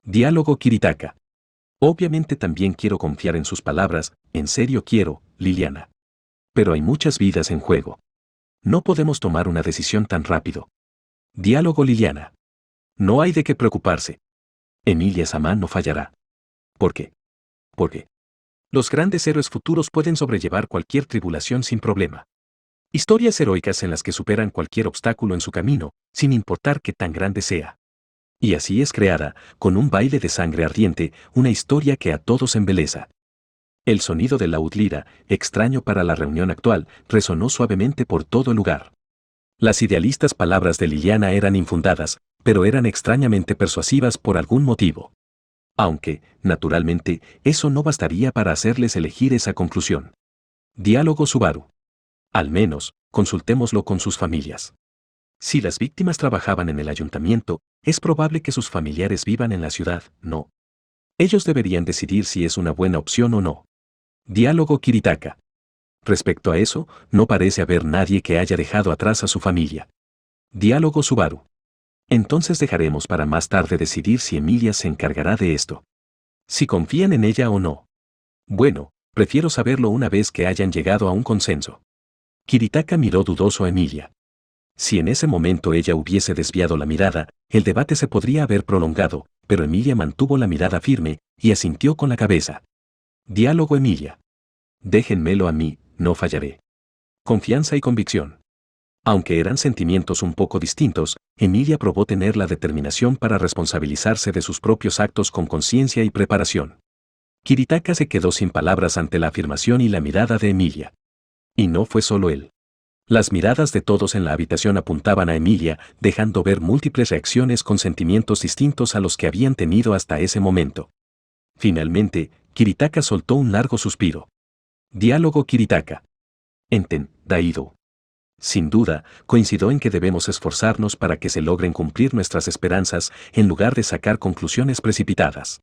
Diálogo Kiritaka. Obviamente también quiero confiar en sus palabras, en serio quiero, Liliana. Pero hay muchas vidas en juego. No podemos tomar una decisión tan rápido. Diálogo Liliana. No hay de qué preocuparse. Emilia-sama no fallará. ¿Por qué? Porque los grandes héroes futuros pueden sobrellevar cualquier tribulación sin problema. Historias heroicas en las que superan cualquier obstáculo en su camino, sin importar qué tan grande sea. Y así es creada, con un baile de sangre ardiente, una historia que a todos embeleza. El sonido del laúd lira, extraño para la reunión actual, resonó suavemente por todo el lugar. Las idealistas palabras de Liliana eran infundadas, pero eran extrañamente persuasivas por algún motivo. Aunque, naturalmente, eso no bastaría para hacerles elegir esa conclusión. Diálogo Subaru. Al menos, consultémoslo con sus familias. Si las víctimas trabajaban en el ayuntamiento, es probable que sus familiares vivan en la ciudad, ¿no? Ellos deberían decidir si es una buena opción o no. Diálogo Kiritaka. Respecto a eso, no parece haber nadie que haya dejado atrás a su familia. Diálogo Subaru. Entonces dejaremos para más tarde decidir si Emilia se encargará de esto. Si confían en ella o no. Bueno, prefiero saberlo una vez que hayan llegado a un consenso. Kiritaka miró dudoso a Emilia. Si en ese momento ella hubiese desviado la mirada, el debate se podría haber prolongado, pero Emilia mantuvo la mirada firme y asintió con la cabeza. Diálogo Emilia. Déjenmelo a mí, no fallaré. Confianza y convicción. Aunque eran sentimientos un poco distintos, Emilia probó tener la determinación para responsabilizarse de sus propios actos con conciencia y preparación. Kiritaka se quedó sin palabras ante la afirmación y la mirada de Emilia. Y no fue solo él. Las miradas de todos en la habitación apuntaban a Emilia, dejando ver múltiples reacciones con sentimientos distintos a los que habían tenido hasta ese momento. Finalmente, Kiritaka soltó un largo suspiro. Diálogo Kiritaka. Enten, Daido. Sin duda, coincido en que debemos esforzarnos para que se logren cumplir nuestras esperanzas en lugar de sacar conclusiones precipitadas.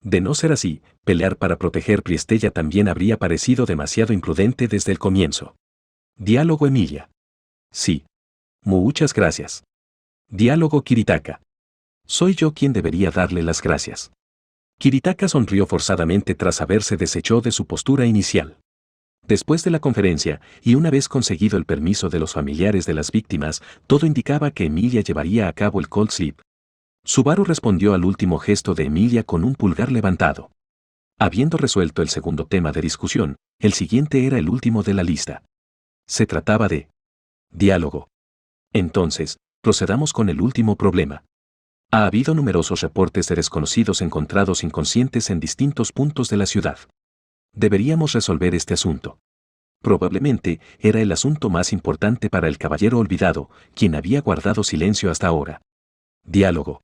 De no ser así, pelear para proteger Priestella también habría parecido demasiado imprudente desde el comienzo. Diálogo Emilia. Sí. Muchas gracias. Diálogo Kiritaka. Soy yo quien debería darle las gracias. Kiritaka sonrió forzadamente tras haberse desechó de su postura inicial. Después de la conferencia, y una vez conseguido el permiso de los familiares de las víctimas, todo indicaba que Emilia llevaría a cabo el cold sleep. Subaru respondió al último gesto de Emilia con un pulgar levantado. Habiendo resuelto el segundo tema de discusión, el siguiente era el último de la lista. Se trataba de diálogo. Entonces, procedamos con el último problema. Ha habido numerosos reportes de desconocidos encontrados inconscientes en distintos puntos de la ciudad. Deberíamos resolver este asunto. Probablemente era el asunto más importante para el caballero olvidado, quien había guardado silencio hasta ahora. Diálogo.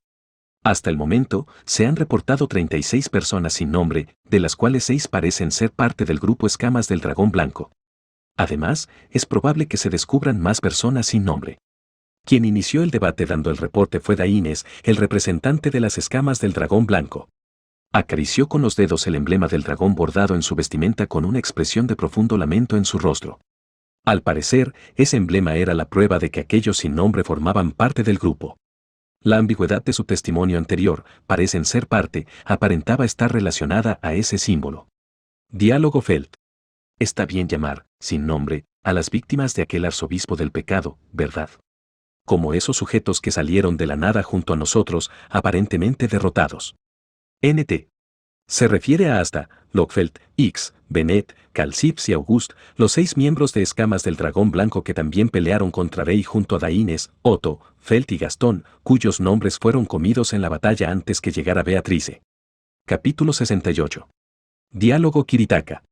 Hasta el momento, se han reportado 36 personas sin nombre, de las cuales 6 parecen ser parte del grupo Escamas del Dragón Blanco. Además, es probable que se descubran más personas sin nombre. Quien inició el debate dando el reporte fue Daines, el representante de las Escamas del Dragón Blanco. Acarició con los dedos el emblema del dragón bordado en su vestimenta con una expresión de profundo lamento en su rostro. Al parecer, ese emblema era la prueba de que aquellos sin nombre formaban parte del grupo. La ambigüedad de su testimonio anterior, parecen ser parte, aparentaba estar relacionada a ese símbolo. Diálogo Felt. Está bien llamar, sin nombre, a las víctimas de aquel arzobispo del pecado, ¿verdad? Como esos sujetos que salieron de la nada junto a nosotros, aparentemente derrotados. NT. Se refiere a Asta, Lockfeld, X, Bennett, Calcips y August, los 6 miembros de Escamas del Dragón Blanco que también pelearon contra Rey junto a Daines, Otto, Felt y Gastón, cuyos nombres fueron comidos en la batalla antes que llegara Beatrice. Capítulo 68. Diálogo Kiritaka.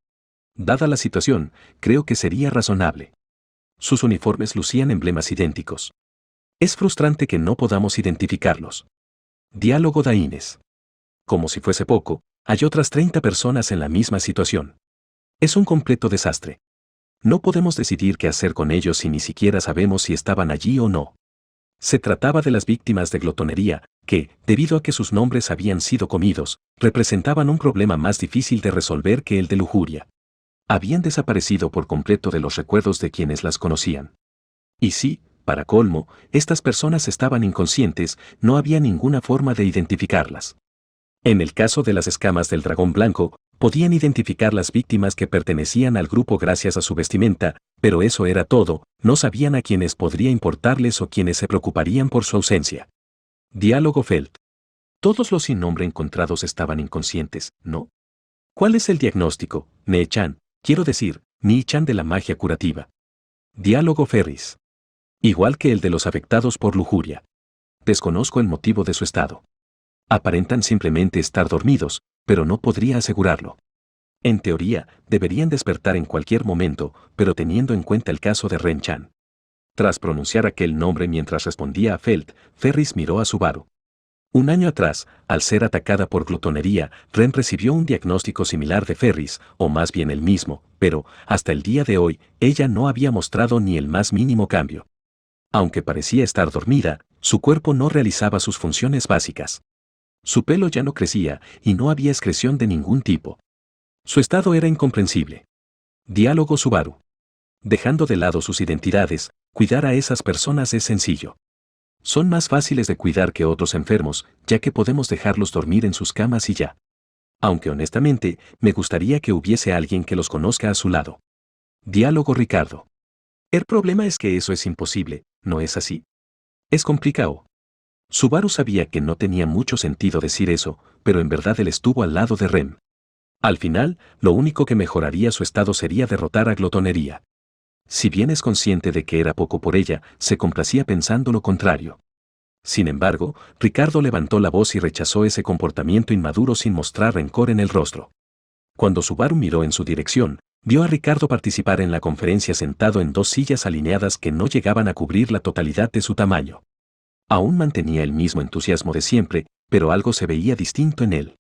Dada la situación, creo que sería razonable. Sus uniformes lucían emblemas idénticos. Es frustrante que no podamos identificarlos. Diálogo Daines. Como si fuese poco, hay otras 30 personas en la misma situación. Es un completo desastre. No podemos decidir qué hacer con ellos si ni siquiera sabemos si estaban allí o no. Se trataba de las víctimas de glotonería, que, debido a que sus nombres habían sido comidos, representaban un problema más difícil de resolver que el de lujuria. Habían desaparecido por completo de los recuerdos de quienes las conocían. Y sí, para colmo, estas personas estaban inconscientes, no había ninguna forma de identificarlas. En el caso de las escamas del dragón blanco, podían identificar las víctimas que pertenecían al grupo gracias a su vestimenta, pero eso era todo, no sabían a quienes podría importarles o quienes se preocuparían por su ausencia. Diálogo Felt. Todos los sin nombre encontrados estaban inconscientes, ¿no? ¿Cuál es el diagnóstico, Nee-chan? Quiero decir, Nii-chan de la magia curativa. Diálogo Ferris. Igual que el de los afectados por lujuria. Desconozco el motivo de su estado. Aparentan simplemente estar dormidos, pero no podría asegurarlo. En teoría, deberían despertar en cualquier momento, pero teniendo en cuenta el caso de Ren-chan. Tras pronunciar aquel nombre mientras respondía a Felt, Ferris miró a Subaru. Un año atrás, al ser atacada por glotonería, Ren recibió un diagnóstico similar de Ferris, o más bien el mismo, pero, hasta el día de hoy, ella no había mostrado ni el más mínimo cambio. Aunque parecía estar dormida, su cuerpo no realizaba sus funciones básicas. Su pelo ya no crecía y no había excreción de ningún tipo. Su estado era incomprensible. Diálogo Subaru. Dejando de lado sus identidades, cuidar a esas personas es sencillo. Son más fáciles de cuidar que otros enfermos, ya que podemos dejarlos dormir en sus camas y ya. Aunque honestamente, me gustaría que hubiese alguien que los conozca a su lado. Diálogo Ricardo. El problema es que eso es imposible, ¿no es así? Es complicado. Subaru sabía que no tenía mucho sentido decir eso, pero en verdad él estuvo al lado de Rem. Al final, lo único que mejoraría su estado sería derrotar a glotonería. Si bien es consciente de que era poco por ella, se complacía pensando lo contrario. Sin embargo, Ricardo levantó la voz y rechazó ese comportamiento inmaduro sin mostrar rencor en el rostro. Cuando Subaru miró en su dirección, vio a Ricardo participar en la conferencia sentado en dos sillas alineadas que no llegaban a cubrir la totalidad de su tamaño. Aún mantenía el mismo entusiasmo de siempre, pero algo se veía distinto en él.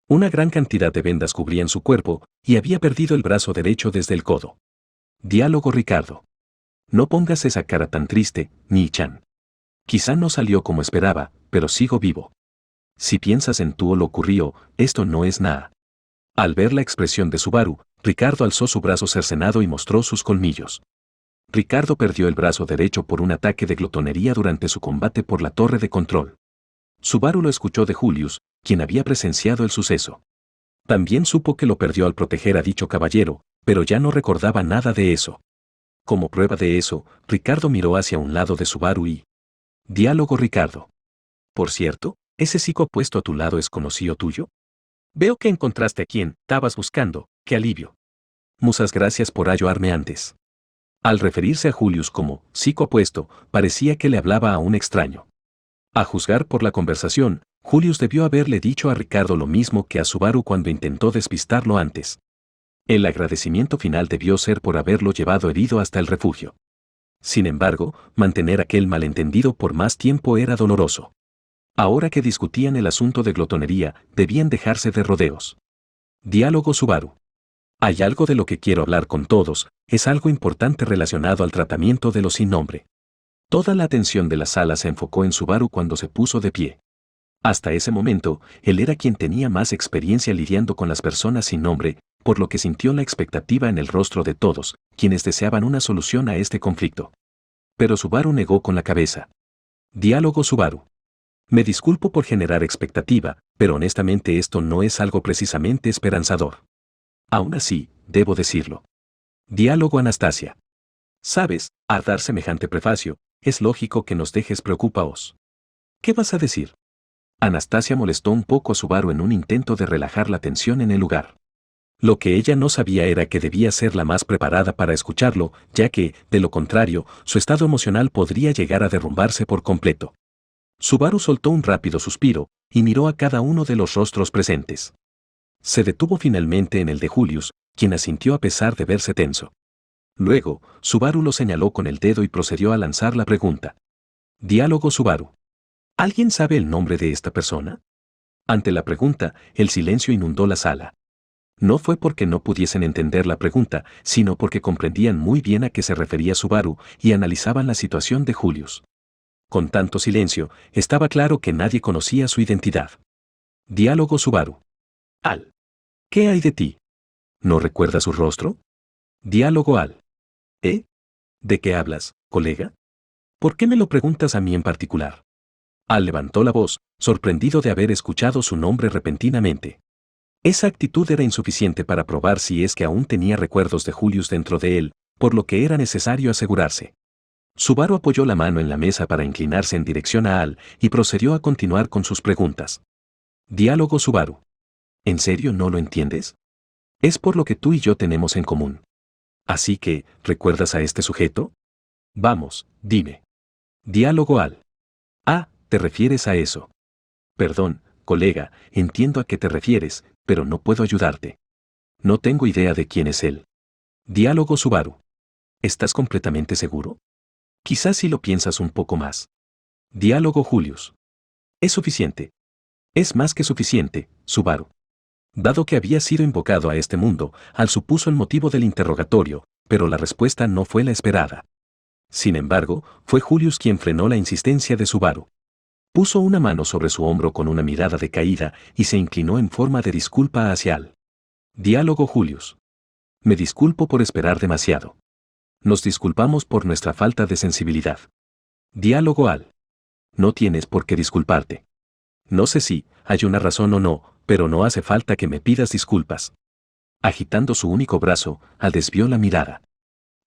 Una gran cantidad de vendas cubrían su cuerpo, y había perdido el brazo derecho desde el codo. Diálogo Ricardo. No pongas esa cara tan triste, Nii-chan. Quizá no salió como esperaba, pero sigo vivo. Si piensas en tú o lo ocurrió, esto no es nada. Al ver la expresión de Subaru, Ricardo alzó su brazo cercenado y mostró sus colmillos. Ricardo perdió el brazo derecho por un ataque de glotonería durante su combate por la torre de control. Subaru lo escuchó de Julius, quien había presenciado el suceso. También supo que lo perdió al proteger a dicho caballero, pero ya no recordaba nada de eso. Como prueba de eso, Ricardo miró hacia un lado de Subaru y... Diálogo Ricardo. Por cierto, ¿ese psico puesto a tu lado es conocido tuyo? Veo que encontraste a quien estabas buscando, qué alivio. Muchas gracias por ayudarme antes. Al referirse a Julius como psico apuesto, parecía que le hablaba a un extraño. A juzgar por la conversación, Julius debió haberle dicho a Ricardo lo mismo que a Subaru cuando intentó despistarlo antes. El agradecimiento final debió ser por haberlo llevado herido hasta el refugio. Sin embargo, mantener aquel malentendido por más tiempo era doloroso. Ahora que discutían el asunto de glotonería, debían dejarse de rodeos. Diálogo Subaru. Hay algo de lo que quiero hablar con todos, es algo importante relacionado al tratamiento de los sin nombre. Toda la atención de la sala se enfocó en Subaru cuando se puso de pie. Hasta ese momento, él era quien tenía más experiencia lidiando con las personas sin nombre, por lo que sintió la expectativa en el rostro de todos, quienes deseaban una solución a este conflicto. Pero Subaru negó con la cabeza. Diálogo Subaru. Me disculpo por generar expectativa, pero honestamente esto no es algo precisamente esperanzador. Aún así, debo decirlo. Diálogo Anastasia. Sabes, al dar semejante prefacio, es lógico que nos dejes preocupados. ¿Qué vas a decir? Anastasia molestó un poco a Subaru en un intento de relajar la tensión en el lugar. Lo que ella no sabía era que debía ser la más preparada para escucharlo, ya que, de lo contrario, su estado emocional podría llegar a derrumbarse por completo. Subaru soltó un rápido suspiro y miró a cada uno de los rostros presentes. Se detuvo finalmente en el de Julius, quien asintió a pesar de verse tenso. Luego, Subaru lo señaló con el dedo y procedió a lanzar la pregunta. Diálogo Subaru. ¿Alguien sabe el nombre de esta persona? Ante la pregunta, el silencio inundó la sala. No fue porque no pudiesen entender la pregunta, sino porque comprendían muy bien a qué se refería Subaru y analizaban la situación de Julius. Con tanto silencio, estaba claro que nadie conocía su identidad. Diálogo Subaru. Al. ¿Qué hay de ti? ¿No recuerdas su rostro? Diálogo Al. ¿Eh? ¿De qué hablas, colega? ¿Por qué me lo preguntas a mí en particular? Al levantó la voz, sorprendido de haber escuchado su nombre repentinamente. Esa actitud era insuficiente para probar si es que aún tenía recuerdos de Julius dentro de él, por lo que era necesario asegurarse. Subaru apoyó la mano en la mesa para inclinarse en dirección a Al y procedió a continuar con sus preguntas. Diálogo Subaru. ¿En serio no lo entiendes? Es por lo que tú y yo tenemos en común. Así que, ¿recuerdas a este sujeto? Vamos, dime. Diálogo Al. Ah, ¿te refieres a eso? Perdón, colega, entiendo a qué te refieres, pero no puedo ayudarte. No tengo idea de quién es él. Diálogo Subaru. ¿Estás completamente seguro? Quizás si lo piensas un poco más. Diálogo Julius. Es suficiente. Es más que suficiente, Subaru. Dado que había sido invocado a este mundo, Al supuso el motivo del interrogatorio, pero la respuesta no fue la esperada. Sin embargo, fue Julius quien frenó la insistencia de Subaru. Puso una mano sobre su hombro con una mirada decaída y se inclinó en forma de disculpa hacia Al. Diálogo Julius. Me disculpo por esperar demasiado. Nos disculpamos por nuestra falta de sensibilidad. Diálogo Al. No tienes por qué disculparte. No sé si hay una razón o no, pero no hace falta que me pidas disculpas. Agitando su único brazo, Al desvió la mirada.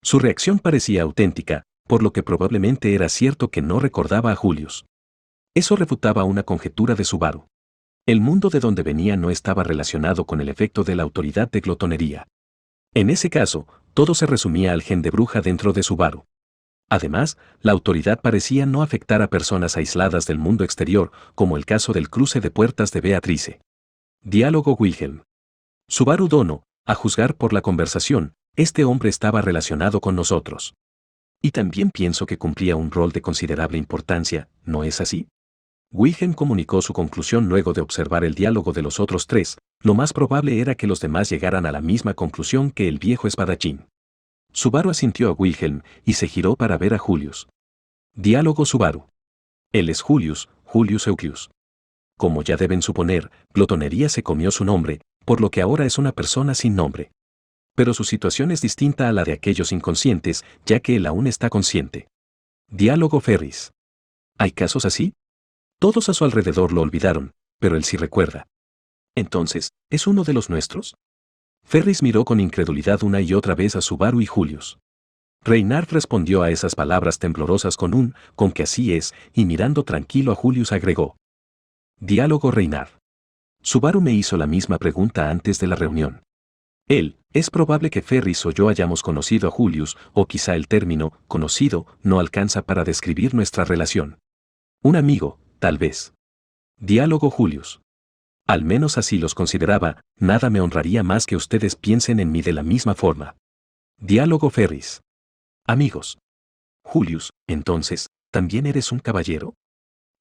Su reacción parecía auténtica, por lo que probablemente era cierto que no recordaba a Julius. Eso refutaba una conjetura de Subaru. El mundo de donde venía no estaba relacionado con el efecto de la autoridad de glotonería. En ese caso, todo se resumía al gen de bruja dentro de Subaru. Además, la autoridad parecía no afectar a personas aisladas del mundo exterior, como el caso del cruce de puertas de Beatrice. Diálogo Wilhelm. Subaru Dono, a juzgar por la conversación, este hombre estaba relacionado con nosotros. Y también pienso que cumplía un rol de considerable importancia, ¿no es así? Wilhelm comunicó su conclusión luego de observar el diálogo de los otros tres. Lo más probable era que los demás llegaran a la misma conclusión que el viejo espadachín. Subaru asintió a Wilhelm y se giró para ver a Julius. Diálogo Subaru. Él es Julius, Julius Euclius. Como ya deben suponer, glotonería se comió su nombre, por lo que ahora es una persona sin nombre. Pero su situación es distinta a la de aquellos inconscientes, ya que él aún está consciente. Diálogo Ferris. ¿Hay casos así? Todos a su alrededor lo olvidaron, pero él sí recuerda. Entonces, ¿es uno de los nuestros? Ferris miró con incredulidad una y otra vez a Subaru y Julius. Reynard respondió a esas palabras temblorosas con que así es, y mirando tranquilo a Julius agregó. Diálogo Reynard. Subaru me hizo la misma pregunta antes de la reunión. Es probable que Ferris o yo hayamos conocido a Julius, o quizá el término conocido no alcanza para describir nuestra relación. Un amigo, tal vez. Diálogo Julius. Al menos así los consideraba, nada me honraría más que ustedes piensen en mí de la misma forma. Diálogo Ferris. Amigos. Julius, entonces, ¿también eres un caballero?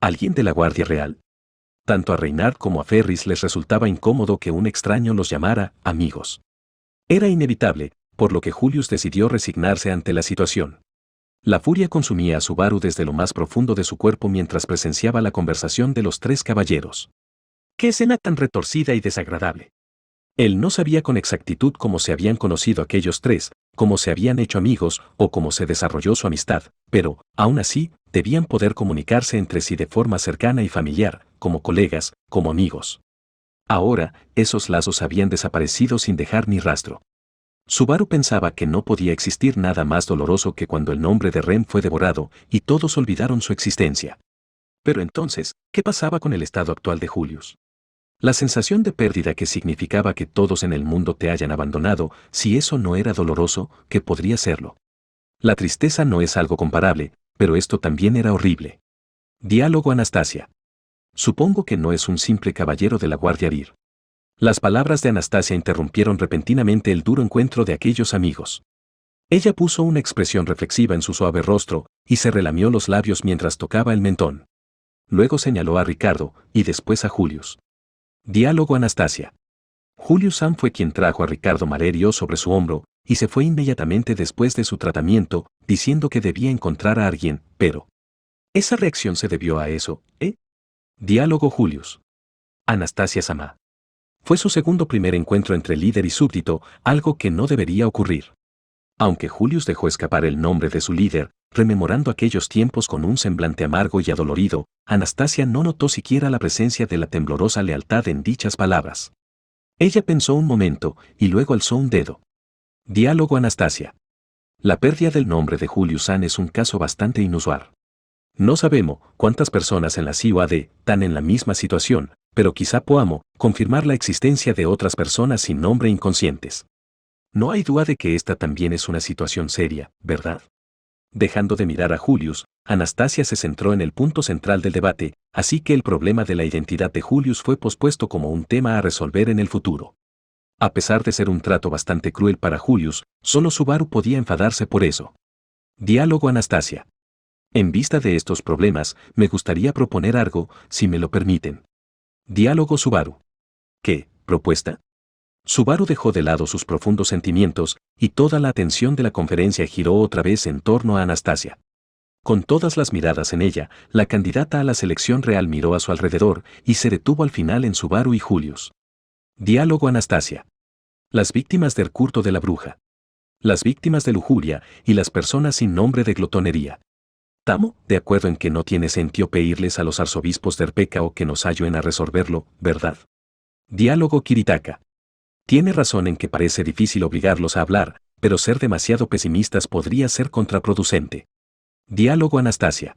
¿Alguien de la Guardia Real? Tanto a Reynard como a Ferris les resultaba incómodo que un extraño los llamara amigos. Era inevitable, por lo que Julius decidió resignarse ante la situación. La furia consumía a Subaru desde lo más profundo de su cuerpo mientras presenciaba la conversación de los tres caballeros. ¡Qué escena tan retorcida y desagradable! Él no sabía con exactitud cómo se habían conocido aquellos tres, cómo se habían hecho amigos o cómo se desarrolló su amistad, pero, aún así, debían poder comunicarse entre sí de forma cercana y familiar, como colegas, como amigos. Ahora, esos lazos habían desaparecido sin dejar ni rastro. Subaru pensaba que no podía existir nada más doloroso que cuando el nombre de Ren fue devorado y todos olvidaron su existencia. Pero entonces, ¿qué pasaba con el estado actual de Julius? La sensación de pérdida que significaba que todos en el mundo te hayan abandonado, si eso no era doloroso, ¿qué podría serlo? La tristeza no es algo comparable, pero esto también era horrible. Diálogo Anastasia. Supongo que no es un simple caballero de la Guardia Vir. Las palabras de Anastasia interrumpieron repentinamente el duro encuentro de aquellos amigos. Ella puso una expresión reflexiva en su suave rostro y se relamió los labios mientras tocaba el mentón. Luego señaló a Ricardo y después a Julius. Diálogo Anastasia. Julius Sam fue quien trajo a Ricardo Malerio sobre su hombro y se fue inmediatamente después de su tratamiento, diciendo que debía encontrar a alguien, pero Esa reacción se debió a eso, ¿eh? Diálogo Julius. Anastasia Samá. Fue su segundo primer encuentro entre líder y súbdito, algo que no debería ocurrir. Aunque Julius dejó escapar el nombre de su líder, rememorando aquellos tiempos con un semblante amargo y adolorido, Anastasia no notó siquiera la presencia de la temblorosa lealtad en dichas palabras. Ella pensó un momento y luego alzó un dedo. Diálogo Anastasia. La pérdida del nombre de Julius San es un caso bastante inusual. No sabemos cuántas personas en la ciudad están en la misma situación, pero quizá podamos confirmar la existencia de otras personas sin nombre inconscientes. No hay duda de que esta también es una situación seria, ¿verdad? Dejando de mirar a Julius, Anastasia se centró en el punto central del debate, así que el problema de la identidad de Julius fue pospuesto como un tema a resolver en el futuro. A pesar de ser un trato bastante cruel para Julius, solo Subaru podía enfadarse por eso. Diálogo Anastasia. En vista de estos problemas, me gustaría proponer algo, si me lo permiten. Diálogo Subaru. ¿Qué, propuesta? Subaru dejó de lado sus profundos sentimientos, y toda la atención de la conferencia giró otra vez en torno a Anastasia. Con todas las miradas en ella, la candidata a la selección real miró a su alrededor y se detuvo al final en Subaru y Julius. Diálogo Anastasia. Las víctimas del culto de la bruja. Las víctimas de lujuria y las personas sin nombre de glotonería. Estamos de acuerdo en que no tiene sentido pedirles a los arzobispos del pecado que nos ayuden a resolverlo, ¿verdad? Diálogo Kiritaka. Tiene razón en que parece difícil obligarlos a hablar, pero ser demasiado pesimistas podría ser contraproducente. Diálogo Anastasia.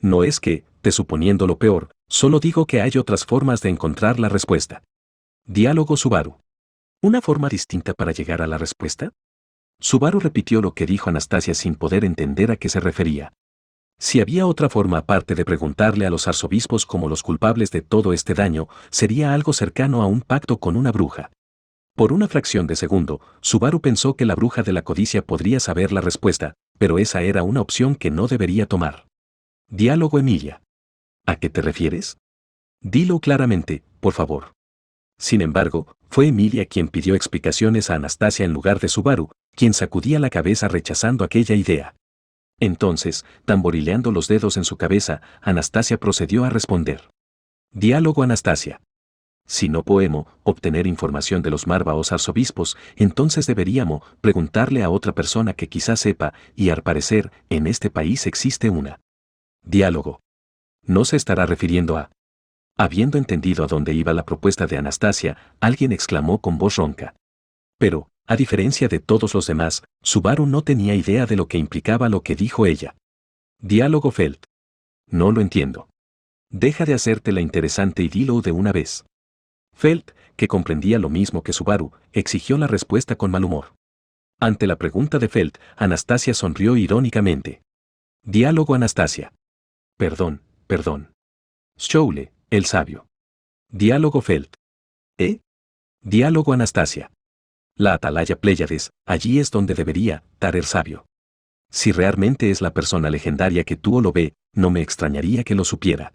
No es que, te suponiendo lo peor, solo digo que hay otras formas de encontrar la respuesta. Diálogo Subaru. ¿Una forma distinta para llegar a la respuesta? Subaru repitió lo que dijo Anastasia sin poder entender a qué se refería. Si había otra forma aparte de preguntarle a los arzobispos como los culpables de todo este daño, sería algo cercano a un pacto con una bruja. Por una fracción de segundo, Subaru pensó que la bruja de la codicia podría saber la respuesta, pero esa era una opción que no debería tomar. Diálogo Emilia. ¿A qué te refieres? Dilo claramente, por favor. Sin embargo, fue Emilia quien pidió explicaciones a Anastasia en lugar de Subaru, quien sacudía la cabeza rechazando aquella idea. Entonces, tamborileando los dedos en su cabeza, Anastasia procedió a responder. Diálogo Anastasia. Si no podemos obtener información de los márbaos arzobispos, entonces deberíamos preguntarle a otra persona que quizás sepa, y al parecer, en este país existe una. Diálogo. ¿No se estará refiriendo a? Habiendo entendido a dónde iba la propuesta de Anastasia, alguien exclamó con voz ronca. Pero, a diferencia de todos los demás, Subaru no tenía idea de lo que implicaba lo que dijo ella. Diálogo Felt. No lo entiendo. Deja de hacerte la interesante y dilo de una vez. Felt, que comprendía lo mismo que Subaru, exigió la respuesta con mal humor. Ante la pregunta de Felt, Anastasia sonrió irónicamente. Diálogo Anastasia. Perdón. Schoule, el sabio. Diálogo Felt. ¿Eh? Diálogo Anastasia. La atalaya Pléyades, allí es donde debería estar el sabio. Si realmente es la persona legendaria que tú lo ve, no me extrañaría que lo supiera.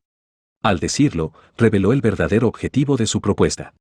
Al decirlo, reveló el verdadero objetivo de su propuesta.